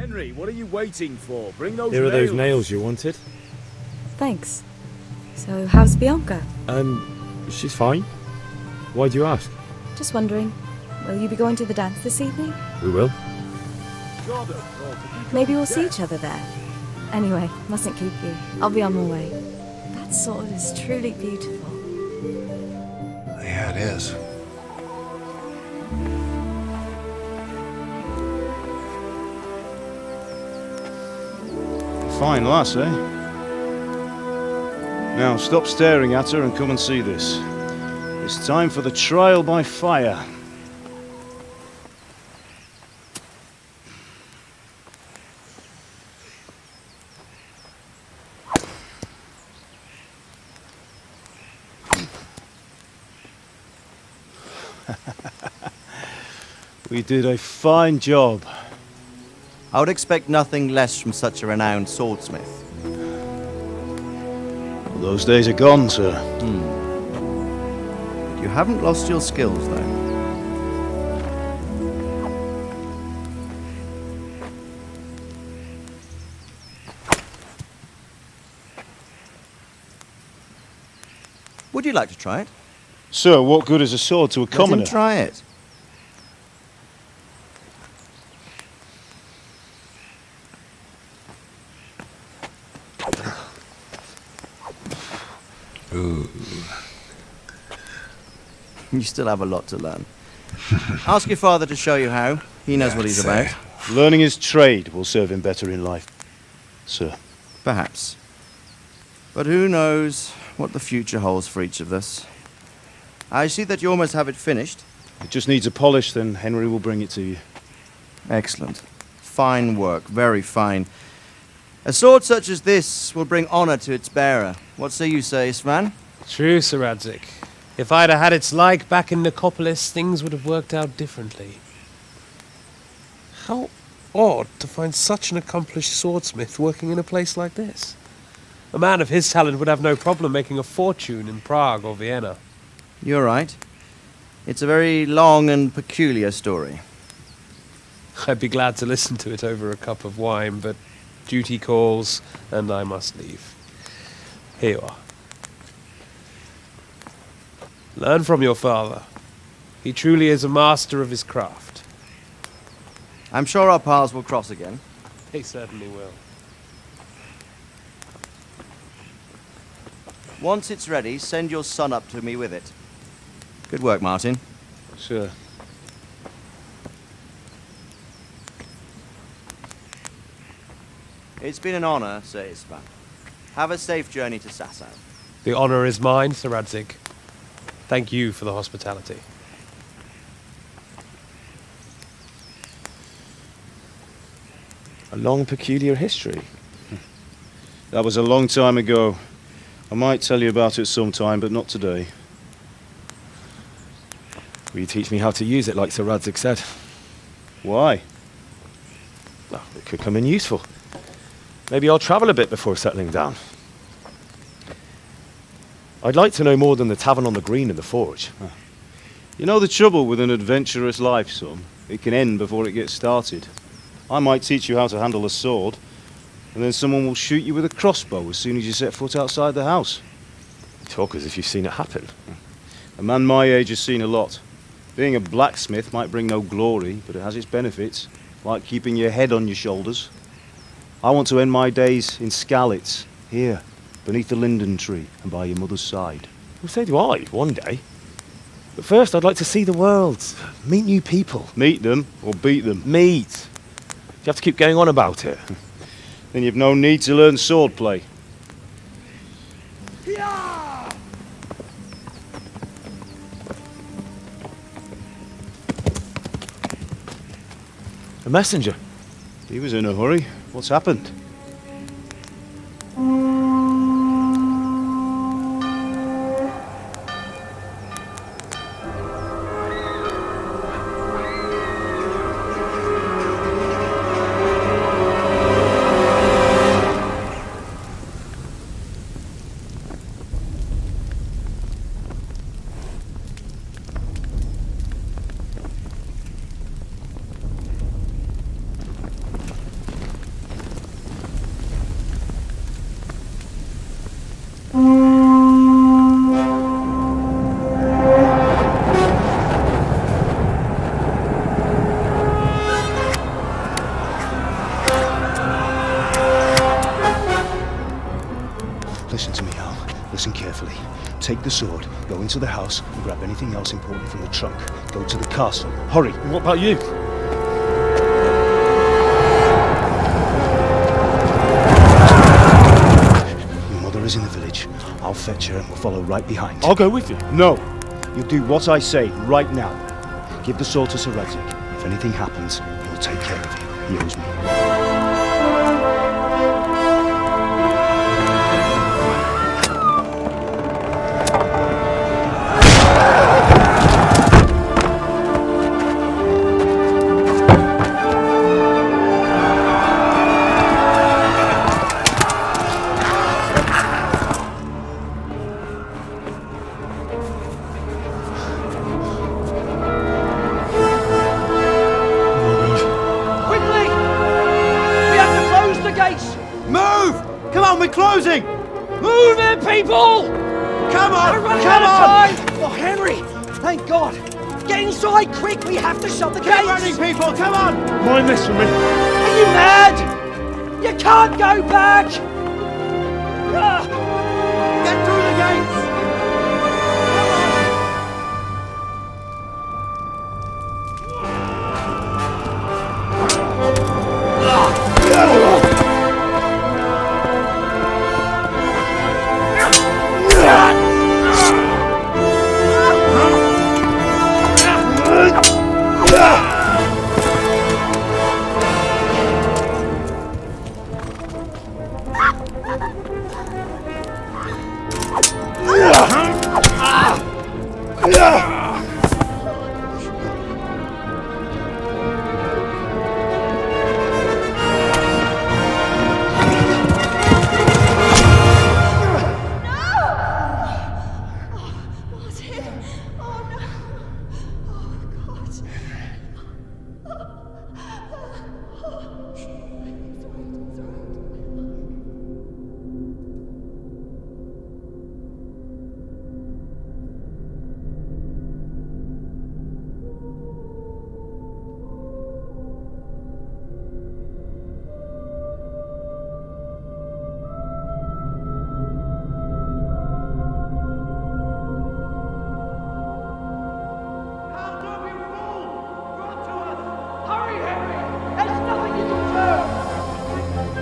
Henry, what are you waiting for? Bring those Here are nails. those nails you wanted. Thanks. So, how's Bianca? She's fine. Why do you ask? Just wondering, will you be going to the dance this evening? We will. Maybe we'll see each other there. Anyway, mustn't keep you. I'll be on my way. That sword is truly beautiful. Yeah, it is. Fine lass, eh? Now stop staring at her and come and see this. It's time for the trial by fire. We did a fine job. I would expect nothing less from such a renowned swordsmith. Those days are gone, sir. You haven't lost your skills, though. Would you like to try it? Sir, what good is a sword to a commoner? Let him try it. Ooh. You still have a lot to learn. Ask your father to show you how. He knows what he's about. Learning his trade will serve him better in life, sir. Perhaps. But who knows what the future holds for each of us. I see that you almost have it finished. It just needs a polish, then Henry will bring it to you. Excellent. Fine work, very fine. A sword such as this will bring honor to its bearer. What say you, Sir Itsvan? True, Sir Radzig. If I'd have had its like back in Nicopolis, things would have worked out differently. How odd to find such an accomplished swordsmith working in a place like this. A man of his talent would have no problem making a fortune in Prague or Vienna. You're right. It's a very long and peculiar story. I'd be glad to listen to it over a cup of wine, but duty calls, and I must leave. Here you are. Learn from your father. He truly is a master of his craft. I'm sure our paths will cross again. They certainly will. Once it's ready, send your son up to me with it. Good work, Martin. Sir. It's been an honor, Sir Itsvan. Have a safe journey to Sasau. The honor is mine, Sir Radzig. Thank you for the hospitality. A long, peculiar history. That was a long time ago. I might tell you about it sometime, but not today. Will you teach me how to use it like Sir Radzig said? Why? Well, it could come in useful. Maybe I'll travel a bit before settling down. I'd like to know more than the tavern on the green and the forge. You know the trouble with an adventurous life, son? It can end before it gets started. I might teach you how to handle a sword, and then someone will shoot you with a crossbow as soon as you set foot outside the house. You talk as if you've seen it happen. A man my age has seen a lot. Being a blacksmith might bring no glory, but it has its benefits, like keeping your head on your shoulders. I want to end my days in Skalitz, here, beneath the linden tree and by your mother's side. Well, so do I, one day. But first, I'd like to see the world, meet new people. Meet them or beat them. Meet. You have to keep going on about it. Then you've no need to learn swordplay. A messenger. He was in a hurry. What's happened? Take the sword, go into the house, and grab anything else important from the trunk. Go to the castle. Hurry! What about you? Your mother is in the village. I'll fetch her and we'll follow right behind. I'll go with you. No! You do what I say right now. Give the sword to Sir Radzig. If anything happens, he'll take care of you. He owes me. We're closing! Move it, people! Come on! We're running Come out on! of time! Oh, Henry! Thank God! Get inside, quick! We have to shut the Keep gates! running, people! Come on! Mind this for me. Are you mad? You can't go back! Ah, Get through the gates!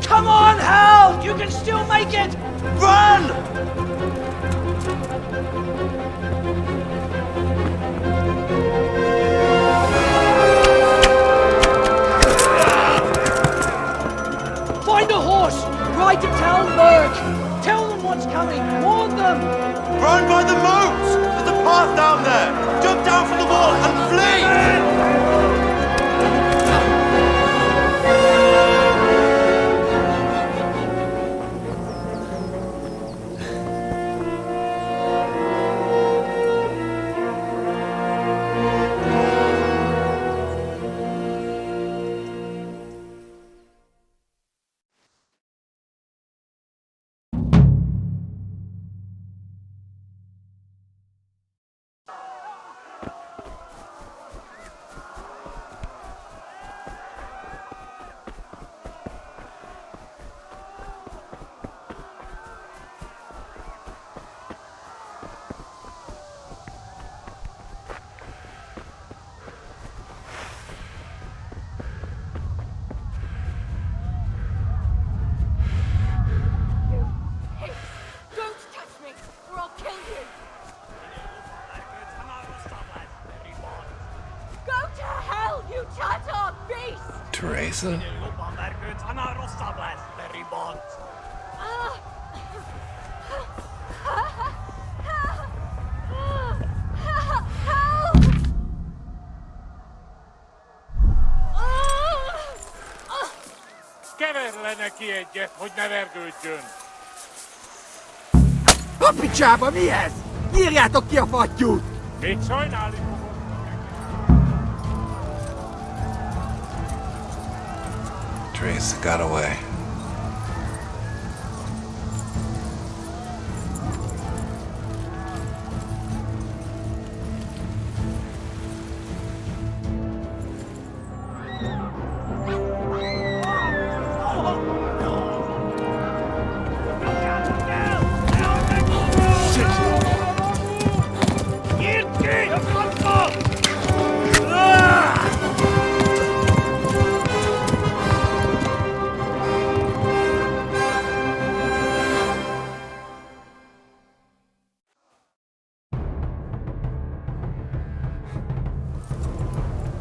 come on, Hal! You can still make it! Run! Find a horse! Ride to town, Merc! Tell them what's coming! Warn them! Run by the moat! There's a path down there! Jump down from the wall and flee! Teresa? Keverle neki egyet, hogy ne vergődjön! A picsába mi ez? Írjátok ki a fattyút! Még sajnálni fogod. Teresa got away.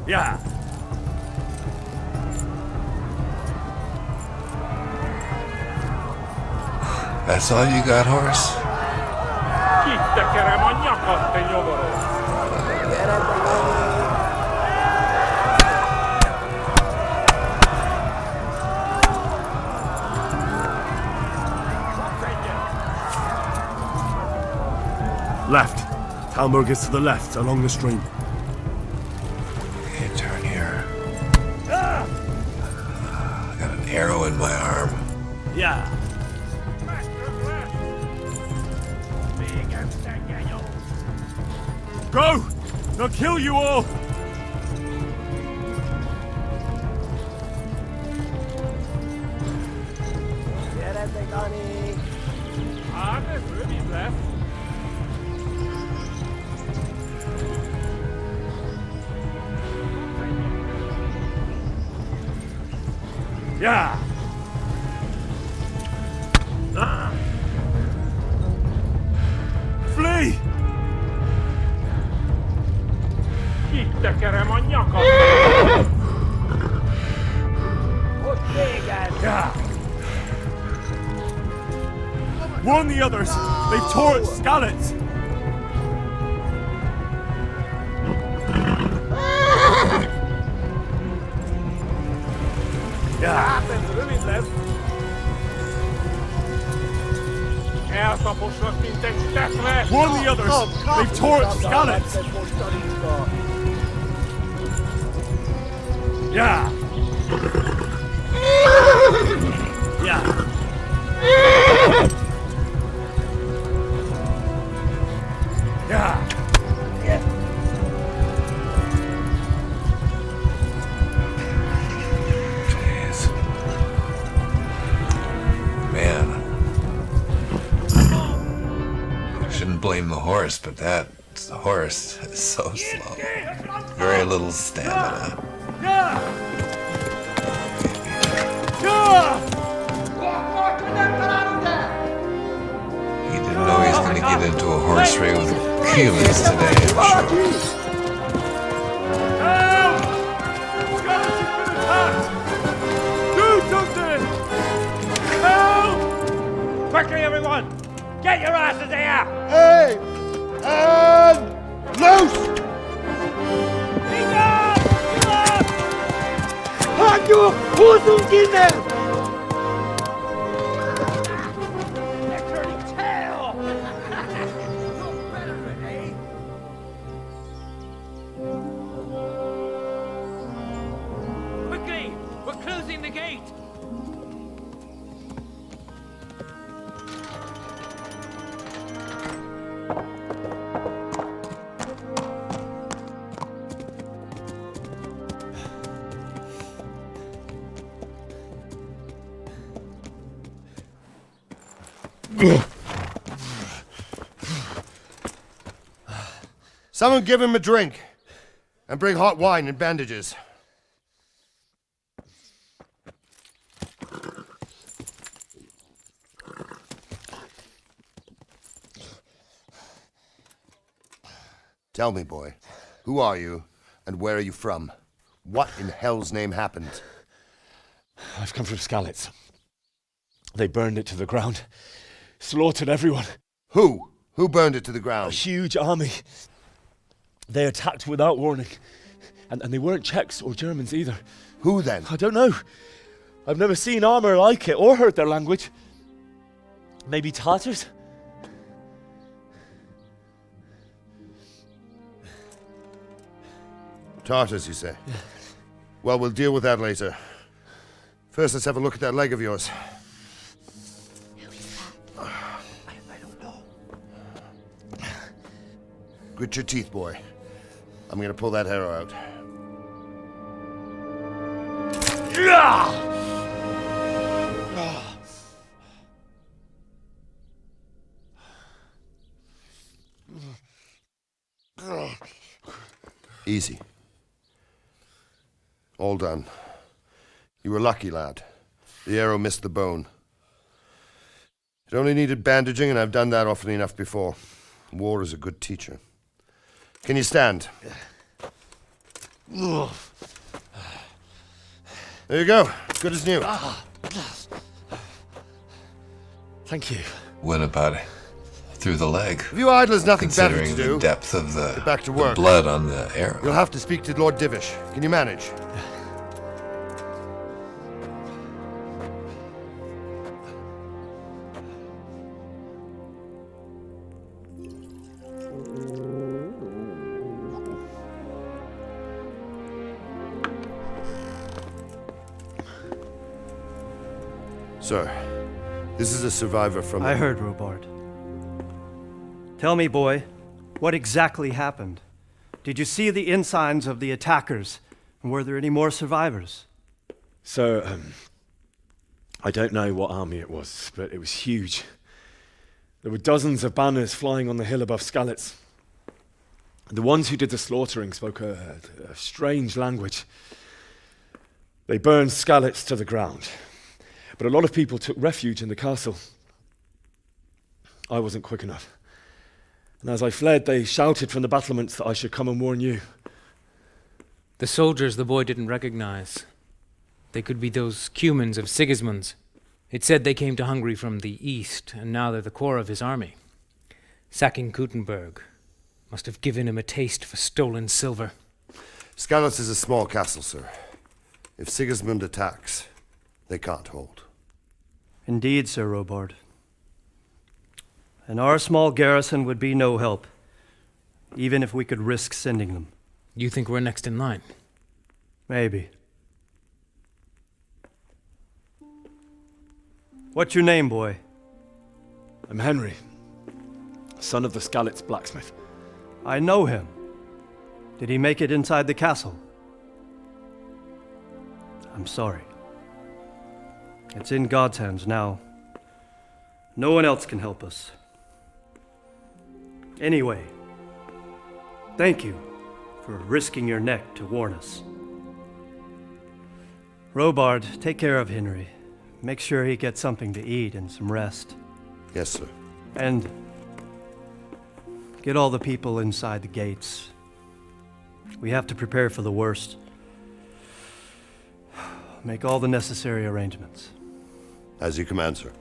Yeah. That's all you got, horse? Kittekerem a nyakat, te nyomorod! Left. Talmberg is to the left, along the stream. Okay, turn here. I got an arrow in my arm. Yeah. Go! They'll kill you all! There's Ruby left. Yeah. Flee! Kittekerem a nyakat! Yeah. Warn the others! They've tore at Skalitz! Yeah. There's Ruby left. Eltaposnak, mint egy stepre! Warn the others! They've tore at Skalitz! Yeah. Yeah. Yeah. Jeez. Man. I shouldn't blame the horse, but the horse is so slow. Very little stamina. He didn't know he's going to get into a horse race with humans today, I'm sure. Quickly, everyone! Get your asses here! Hey! And loose! Hanyo! Húzzunk innen! They're turning tail! Quickly! We're closing the gate! Someone give him a drink. And bring hot wine and bandages. Tell me, boy, who are you and where are you from? What in hell's name happened? I've come from Skalitz. They burned it to the ground. Slaughtered everyone. Who? Who burned it to the A ground? huge army. They attacked without warning. And they weren't Czechs or Germans either. Who then? I don't know. I've never seen armor like it or heard their language. Maybe Tatars? Tartars, you say? Yeah. Well, we'll deal with that later. First, let's have a look at that leg of yours. Who is that? I don't know. Grit your teeth, boy. I'm gonna pull that arrow out. Easy. All done. You were lucky, lad. The arrow missed the bone. It only needed bandaging, and I've done that often enough before. War is a good teacher. Can you stand? There you go. Good as new. Thank you. What about it? Through the leg? Have you idlers nothing better to Considering do? the depth of Get back to the work. blood on the arrow. You'll have to speak to Lord Divish. Can you manage? Sir, this is a survivor from... I heard, Robard. Tell me, boy, what exactly happened? Did you see the ensigns of the attackers? And were there any more survivors? So, I don't know what army it was, but it was huge. There were dozens of banners flying on the hill above Skalitz. The ones who did the slaughtering spoke a strange language. They burned Skalitz to the ground. But a lot of people took refuge in the castle. I wasn't quick enough. And as I fled, they shouted from the battlements that I should come and warn you. The soldiers the boy didn't recognize. They could be those Cumans of Sigismund's. It said they came to Hungary from the east, and now they're the core of his army. Sacking Gutenberg must have given him a taste for stolen silver. Skalitz is a small castle, sir. If Sigismund attacks, they can't hold. Indeed, Sir Robard. And our small garrison would be no help, even if we could risk sending them. You think we're next in line? Maybe. What's your name, boy? I'm Henry, son of the Skalitz blacksmith. I know him. Did he make it inside the castle? I'm sorry. It's in God's hands now. No one else can help us. Anyway, thank you for risking your neck to warn us. Robard, take care of Henry. Make sure he gets something to eat and some rest. Yes, sir. And get all the people inside the gates. We have to prepare for the worst. Make all the necessary arrangements. As you command, sir.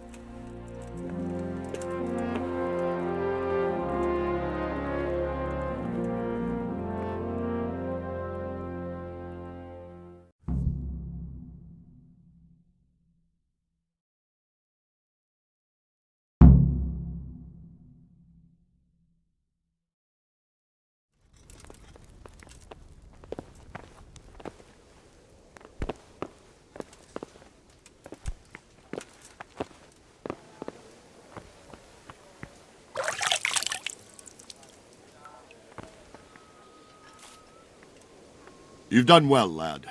You've done well, lad.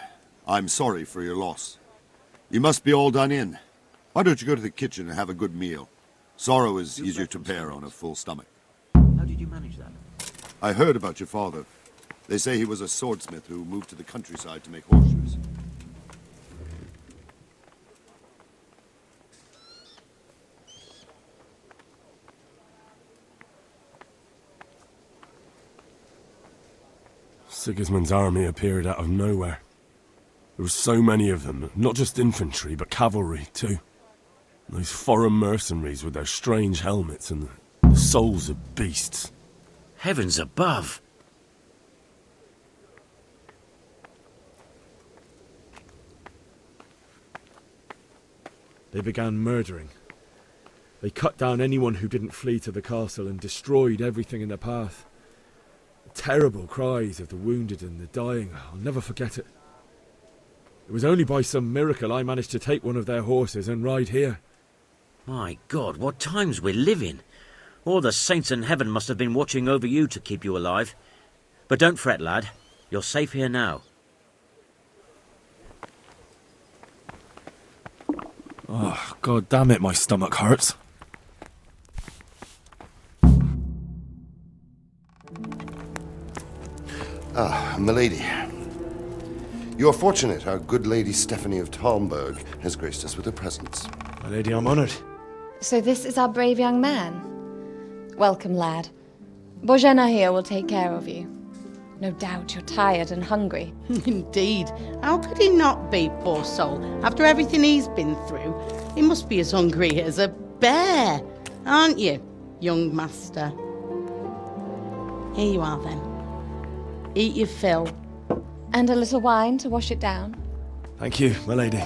I'm sorry for your loss. You must be all done in. Why don't you go to the kitchen and have a good meal? Sorrow is easier to bear on a full stomach. How did you manage that? I heard about your father. They say he was a swordsmith who moved to the countryside to make horseshoes. Sigismund's army appeared out of nowhere. There were so many of them, not just infantry, but cavalry, too. Those foreign mercenaries with their strange helmets and the souls of beasts. Heavens above! They began murdering. They cut down anyone who didn't flee to the castle and destroyed everything in their path. Terrible cries of the wounded and the dying. I'll never forget it. It was only by some miracle I managed to take one of their horses and ride here. My God, what times we live in. All the saints in heaven must have been watching over you to keep you alive. But don't fret, lad. You're safe here now. Oh, God damn it, my stomach hurts. Ah, milady. You are fortunate our good lady Stephanie of Talmberg has graced us with her presence. My lady, I'm honoured. So this is our brave young man. Welcome, lad. Bozhena here will take care of you. No doubt you're tired and hungry. Indeed. How could he not be, poor soul? After everything he's been through, he must be as hungry as a bear, aren't you, young master? Here you are, then. Eat your fill. And a little wine to wash it down. Thank you, my lady.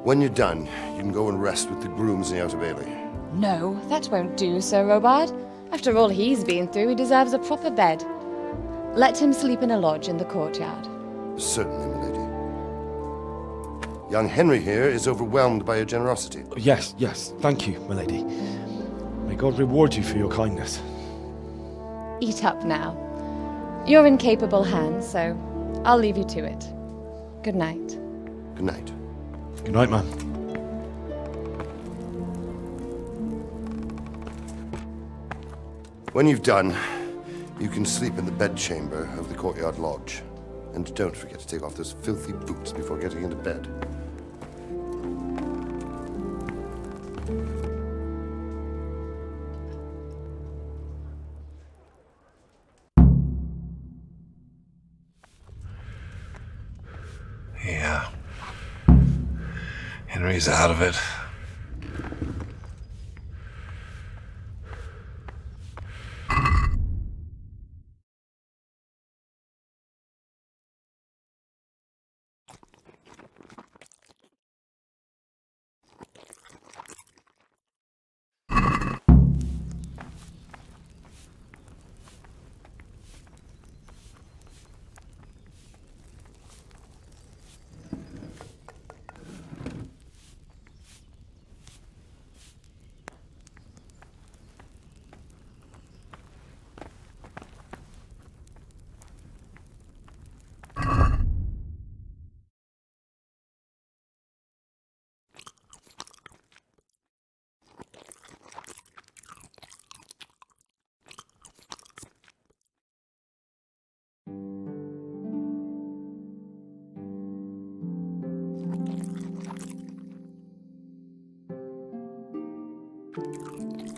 When you're done, you can go and rest with the grooms in the Outer Bailey. No, that won't do, Sir Robard. After all he's been through, he deserves a proper bed. Let him sleep in a lodge in the courtyard. Certainly, my lady. Young Henry here is overwhelmed by your generosity. Yes, yes, thank you, my lady. May God reward you for your kindness. Eat up now. You're in capable hands, so I'll leave you to it. Good night. Good night. Good night, ma'am. When you've done, you can sleep in the bedchamber of the courtyard lodge. And don't forget to take off those filthy boots before getting into bed. Yeah. Henry's out of it.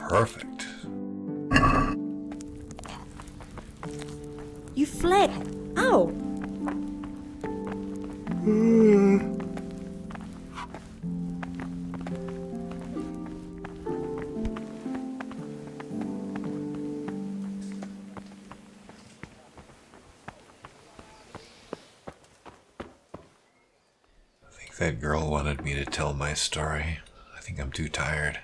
Perfect. You fled. Ow! I think that girl wanted me to tell my story. I think I'm too tired.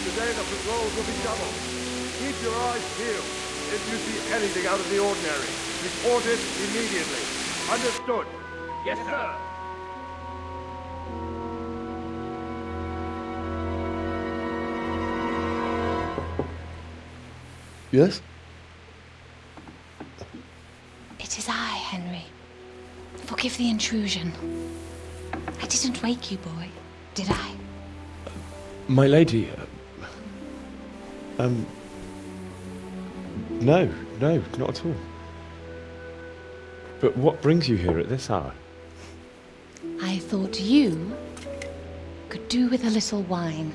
Today the patrols will be doubled. Keep your eyes peeled. If you see anything out of the ordinary, report it immediately. Understood? Yes, sir. Yes? It is I, Henry. Forgive the intrusion. I didn't wake you, boy, did I? My lady, no, not at all. But what brings you here at this hour? I thought you could do with a little wine.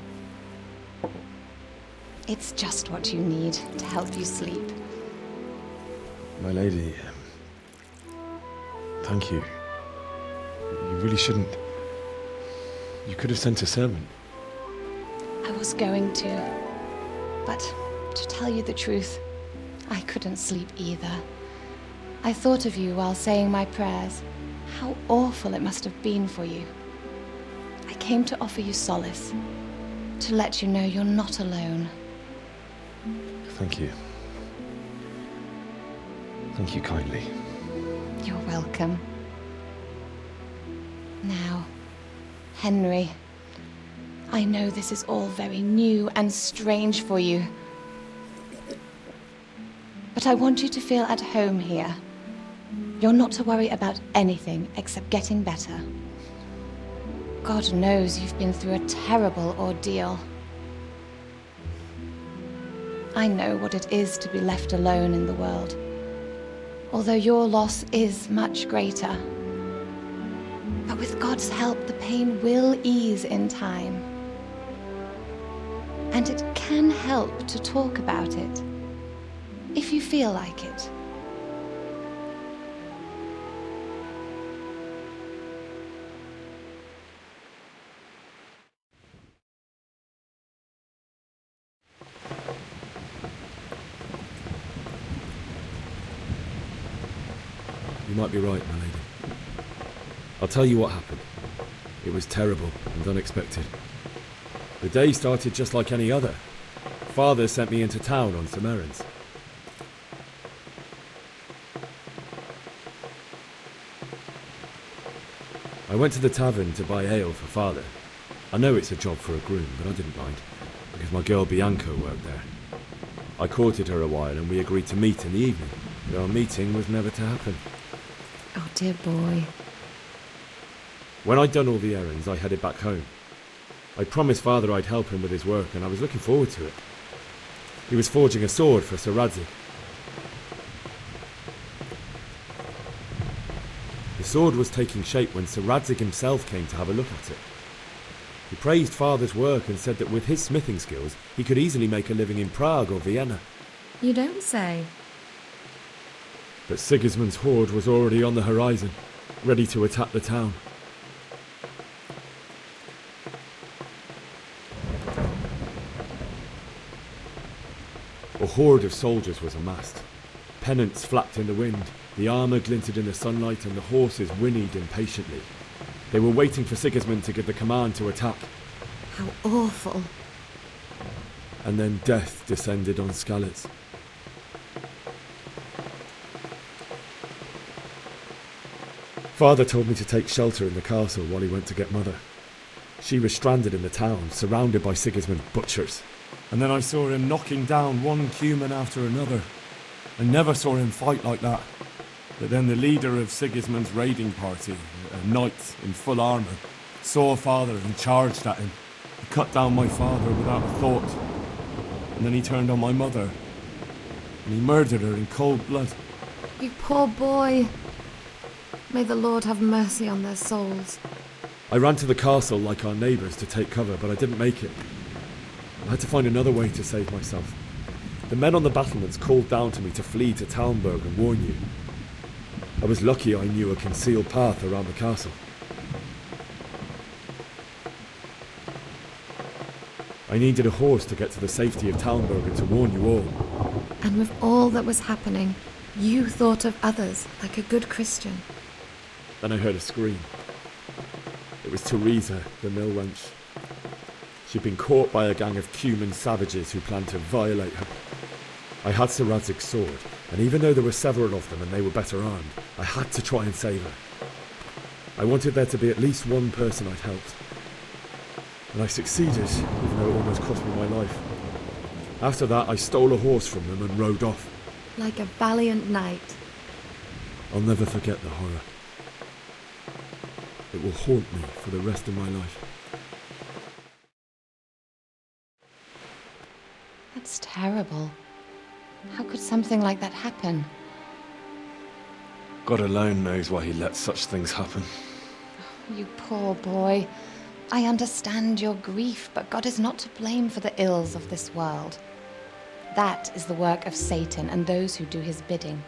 It's just what you need to help you sleep. My lady, thank you. You really shouldn't. You could have sent a servant. I was going to, but to tell you the truth, I couldn't sleep either. I thought of you while saying my prayers. How awful it must have been for you. I came to offer you solace, to let you know you're not alone. Thank you. Thank you kindly. You're welcome. Now, Henry, I know this is all very new and strange for you, but I want you to feel at home here. You're not to worry about anything except getting better. God knows you've been through a terrible ordeal. I know what it is to be left alone in the world, although your loss is much greater. But with God's help, the pain will ease in time. And it can help to talk about it, if you feel like it. You might be right, my lady. I'll tell you what happened. It was terrible and unexpected. The day started just like any other. Father sent me into town on some errands. I went to the tavern to buy ale for Father. I know it's a job for a groom, but I didn't mind, because my girl Bianca worked there. I courted her a while and we agreed to meet in the evening, but our meeting was never to happen. Oh, dear boy. When I'd done all the errands, I headed back home. I promised Father I'd help him with his work, and I was looking forward to it. He was forging a sword for Sir Radzig. The sword was taking shape when Sir Radzig himself came to have a look at it. He praised Father's work and said that with his smithing skills, he could easily make a living in Prague or Vienna. You don't say. But Sigismund's horde was already on the horizon, ready to attack the town. A horde of soldiers was amassed. Pennants flapped in the wind, the armour glinted in the sunlight, and the horses whinnied impatiently. They were waiting for Sigismund to give the command to attack. How awful. And then death descended on Skalitz. Father told me to take shelter in the castle while he went to get Mother. She was stranded in the town, surrounded by Sigismund's butchers. And then I saw him knocking down one Cuman after another. I never saw him fight like that. But then the leader of Sigismund's raiding party, a knight in full armour, saw Father and charged at him. He cut down my father without a thought. And then he turned on my mother. And he murdered her in cold blood. You poor boy. May the Lord have mercy on their souls. I ran to the castle like our neighbours to take cover, but I didn't make it. I had to find another way to save myself. The men on the battlements called down to me to flee to Talmberg and warn you. I was lucky I knew a concealed path around the castle. I needed a horse to get to the safety of Talmberg and to warn you all. And with all that was happening, you thought of others like a good Christian. Then I heard a scream. It was Teresa, the mill wench. She'd been caught by a gang of Cuman savages who planned to violate her. I had Sir Radzig's sword, and even though there were several of them and they were better armed, I had to try and save her. I wanted there to be at least one person I'd helped. And I succeeded, even though it almost cost me my life. After that, I stole a horse from them and rode off. Like a valiant knight. I'll never forget the horror. It will haunt me for the rest of my life. That's terrible. How could something like that happen? God alone knows why he lets such things happen. You poor boy. I understand your grief, but God is not to blame for the ills of this world. That is the work of Satan and those who do his bidding.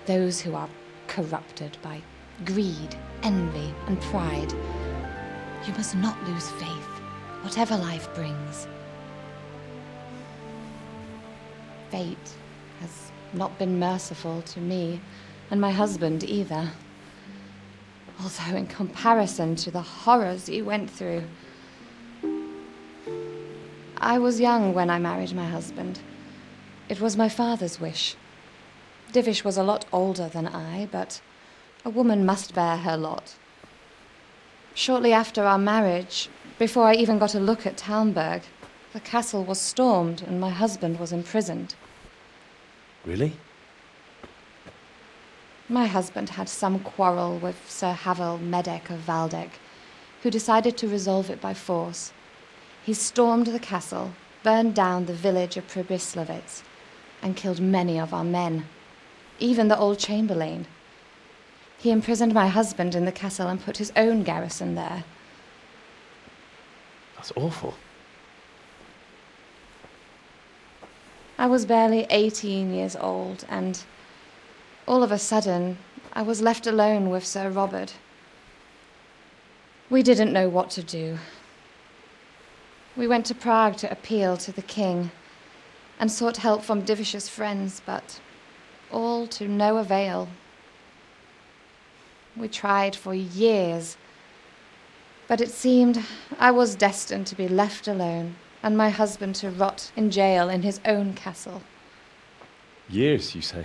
Those who are corrupted by greed, envy, and pride. You must not lose faith, whatever life brings. Fate has not been merciful to me, and my husband either. Although in comparison to the horrors you went through, I was young when I married my husband. It was my father's wish. Divish was a lot older than I, but a woman must bear her lot. Shortly after our marriage, before I even got a look at Talmberg, the castle was stormed and my husband was imprisoned. Really? My husband had some quarrel with Sir Havel Medek of Valdek, who decided to resolve it by force. He stormed the castle, burned down the village of Pribyslavitz, and killed many of our men, even the old chamberlain. He imprisoned my husband in the castle and put his own garrison there. That's awful. I was barely 18 years old, and all of a sudden, I was left alone with Sir Robert. We didn't know what to do. We went to Prague to appeal to the king and sought help from Divish's friends, but all to no avail. We tried for years, but it seemed I was destined to be left alone and my husband to rot in jail in his own castle. Years, you say?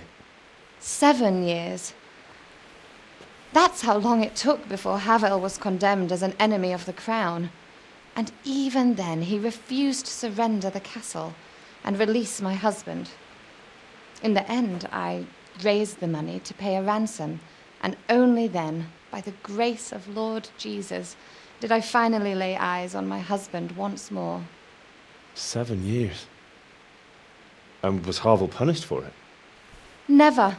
7 years. That's how long it took before Havel was condemned as an enemy of the crown. And even then he refused to surrender the castle and release my husband. In the end, I raised the money to pay a ransom, and only then, by the grace of Lord Jesus, did I finally lay eyes on my husband once more. 7 years? And was Havel punished for it? Never.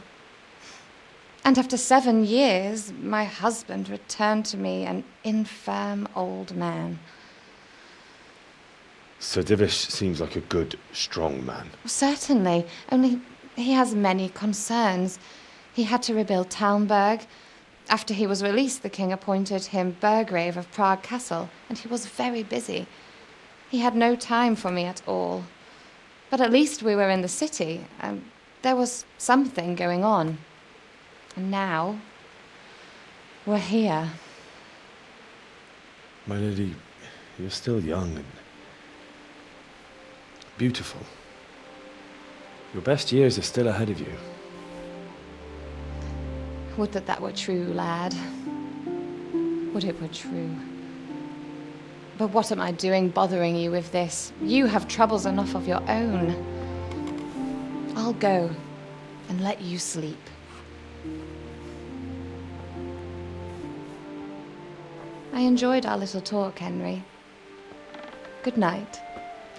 And after 7 years, my husband returned to me an infirm old man. Sir Divish seems like a good, strong man. Certainly, only he has many concerns. He had to rebuild Talmberg. After he was released, the king appointed him Burgrave of Prague Castle, and he was very busy. He had no time for me at all. But at least we were in the city, and there was something going on. And now, we're here. My lady, you're still young and beautiful. Your best years are still ahead of you. Would that that were true, lad. Would it were true. But what am I doing bothering you with this? You have troubles enough of your own. I'll go and let you sleep. I enjoyed our little talk, Henry. Good night,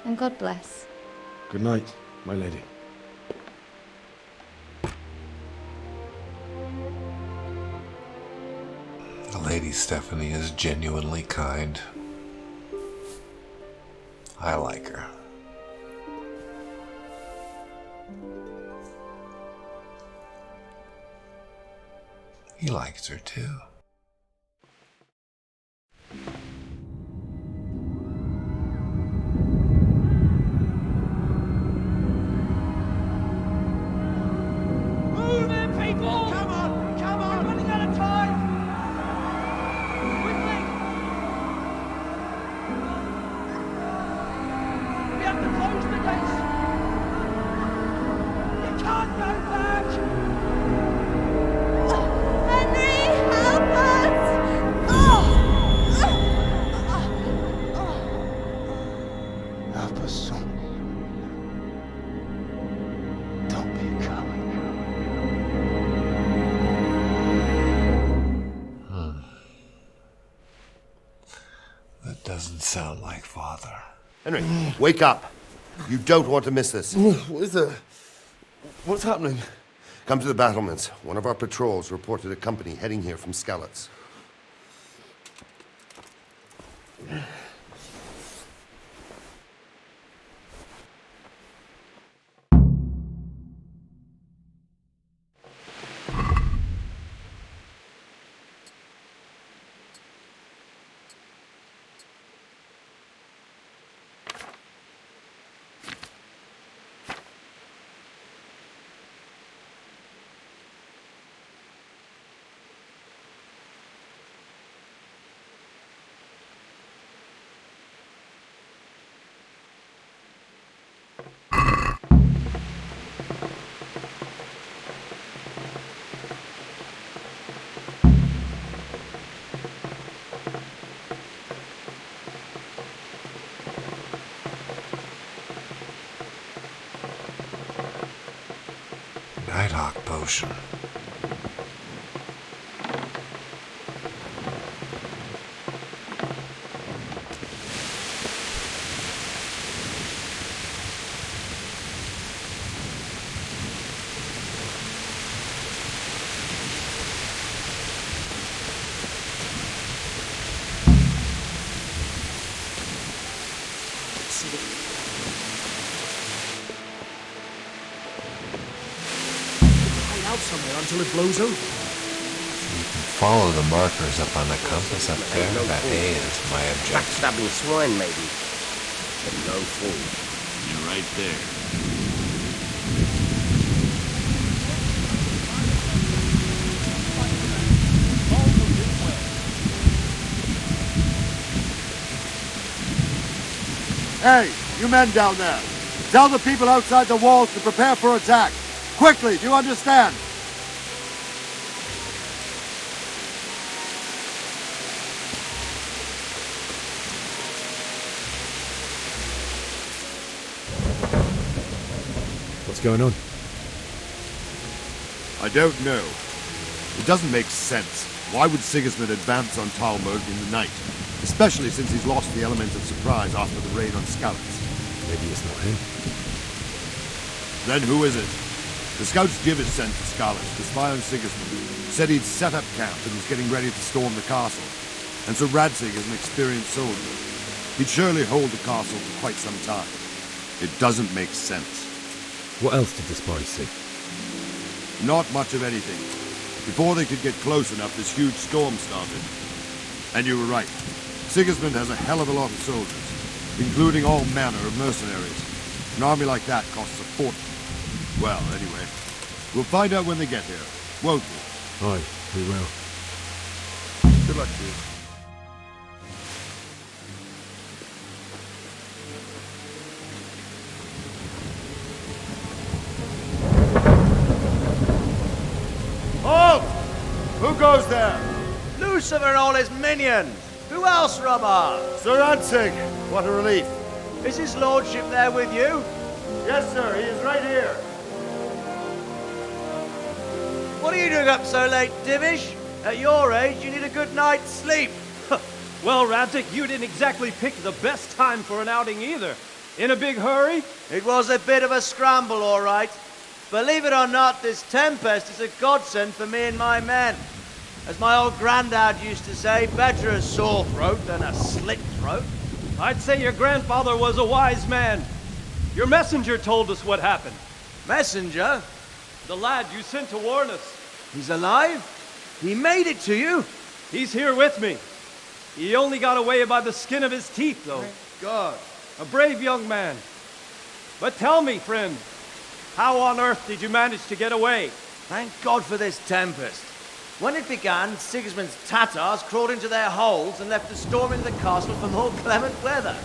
and God bless. Good night, my lady. The Lady Stephanie is genuinely kind. I like her. He likes her too. Move it, people! Come on! Come on! We're running out of time! Quickly! We have to close the gates! You can't go back! Henry, help us! Help us, son. Don't be a coward. That doesn't sound like father. Henry, wake up. You don't want to miss this. What is it? What's happening? Come to the battlements. One of our patrols reported a company heading here from Skalitz. shock potion. Somewhere until it blows over. Follow the markers up on the compass up there. That A is my objective. Backstabbing swine, maybe. But no fool. You're right there. Hey, you men down there. Tell the people outside the walls to prepare for attack. Quickly, do you understand? What's going on? I don't know. It doesn't make sense. Why would Sigismund advance on Talmberg in the night? Especially since he's lost the element of surprise after the raid on Skalitz. Maybe it's not him. Then who is it? The scouts Jivis sent to Skalitz to spy on Sigismund said he'd set up camp and was getting ready to storm the castle. And so Radzig is an experienced soldier. He'd surely hold the castle for quite some time. It doesn't make sense. What else did the spies see? Not much of anything. Before they could get close enough, this huge storm started. And you were right. Sigismund has a hell of a lot of soldiers, including all manner of mercenaries. An army like that costs a fortune. Well, anyway, we'll find out when they get here, won't we? Aye, we will. Good luck to you. Halt! Who goes there? Lucifer and all his minions. Who else, Robber? Sir Radzig, what a relief. Is his lordship there with you? Yes, sir, he is right here. What are you doing up so late, Divish? At your age, you need a good night's sleep. Well, Radzig, you didn't exactly pick the best time for an outing either. In a big hurry? It was a bit of a scramble, all right. Believe it or not, this tempest is a godsend for me and my men. As my old granddad used to say, better a sore throat than a slit throat. I'd say your grandfather was a wise man. Your messenger told us what happened. Messenger? The lad you sent to warn us. He's alive? He made it to you? He's here with me. He only got away by the skin of his teeth, though. Thank God. A brave young man. But tell me, friend, how on earth did you manage to get away? Thank God for this tempest. When it began, Sigismund's Tatars crawled into their holes and left us storming the castle for more clement weather.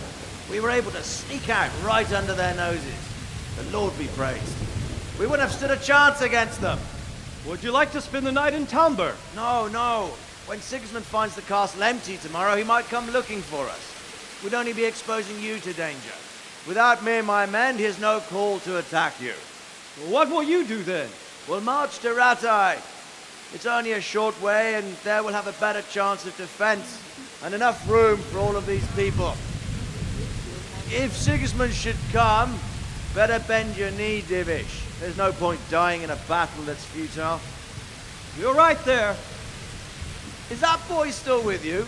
We were able to sneak out right under their noses. The Lord be praised. We wouldn't have stood a chance against them. Would you like to spend the night in Talmberg? No, no. When Sigismund finds the castle empty tomorrow, he might come looking for us. We'd only be exposing you to danger. Without me and my men, he has no call to attack you. What will you do then? We'll march to Ratai. It's only a short way, and there we'll have a better chance of defense and enough room for all of these people. If Sigismund should come, better bend your knee, Divish. There's no point dying in a battle that's futile. You're right there. Is that boy still with you?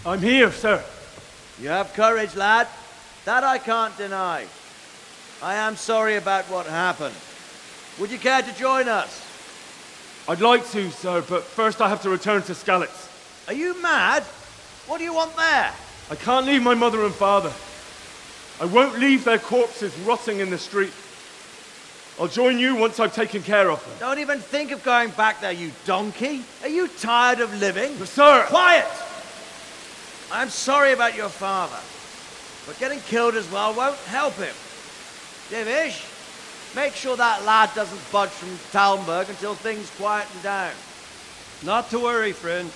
I'm here, sir. You have courage, lad. That I can't deny. I am sorry about what happened. Would you care to join us? I'd like to, sir, but first I have to return to Skalitz. Are you mad? What do you want there? I can't leave my mother and father. I won't leave their corpses rotting in the street. I'll join you once I've taken care of them. Don't even think of going back there, you donkey. Are you tired of living? But sir! Quiet! I'm sorry about your father, but getting killed as well won't help him. Divish, make sure that lad doesn't budge from Talmberg until things quieten down. Not to worry, friend.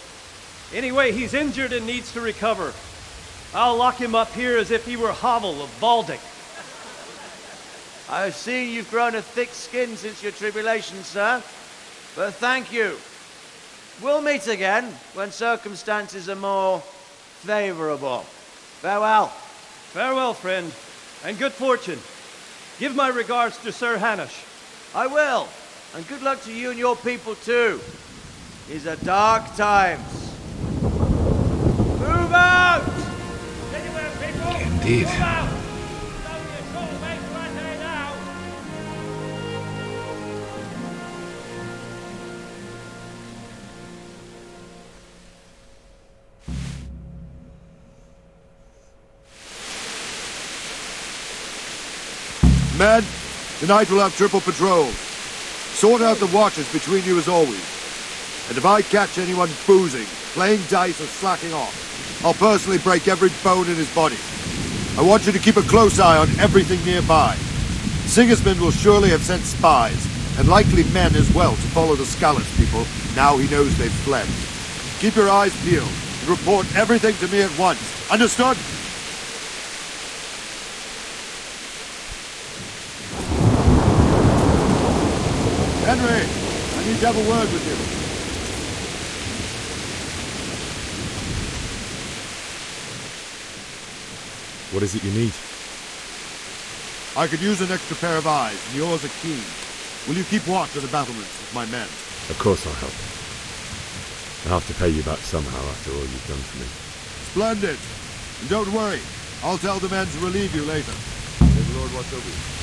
Anyway, he's injured and needs to recover. I'll lock him up here as if he were Havel of Baldic. I've seen you've grown a thick skin since your tribulation, sir. But thank you. We'll meet again when circumstances are more favorable. Farewell. Farewell, friend, and good fortune. Give my regards to Sir Hanush. I will. And good luck to you and your people too. These are dark times. Move out! Anywhere, people! Indeed. Move out! It's only a short way to Rattay now. Men, tonight we'll have triple patrols. Sort out the watches between you as always. And if I catch anyone boozing, playing dice or slacking off, I'll personally break every bone in his body. I want you to keep a close eye on everything nearby. Sigismund will surely have sent spies, and likely men as well, to follow the Skalitz people, now he knows they've fled. Keep your eyes peeled, and report everything to me at once. Understood? Henry, I need to have a word with you. What is it you need? I could use an extra pair of eyes, and yours are keen. Will you keep watch of the battlements with my men? Of course I'll help. I'll have to pay you back somehow after all you've done for me. Splendid! And don't worry, I'll tell the men to relieve you later. May the Lord watch over you.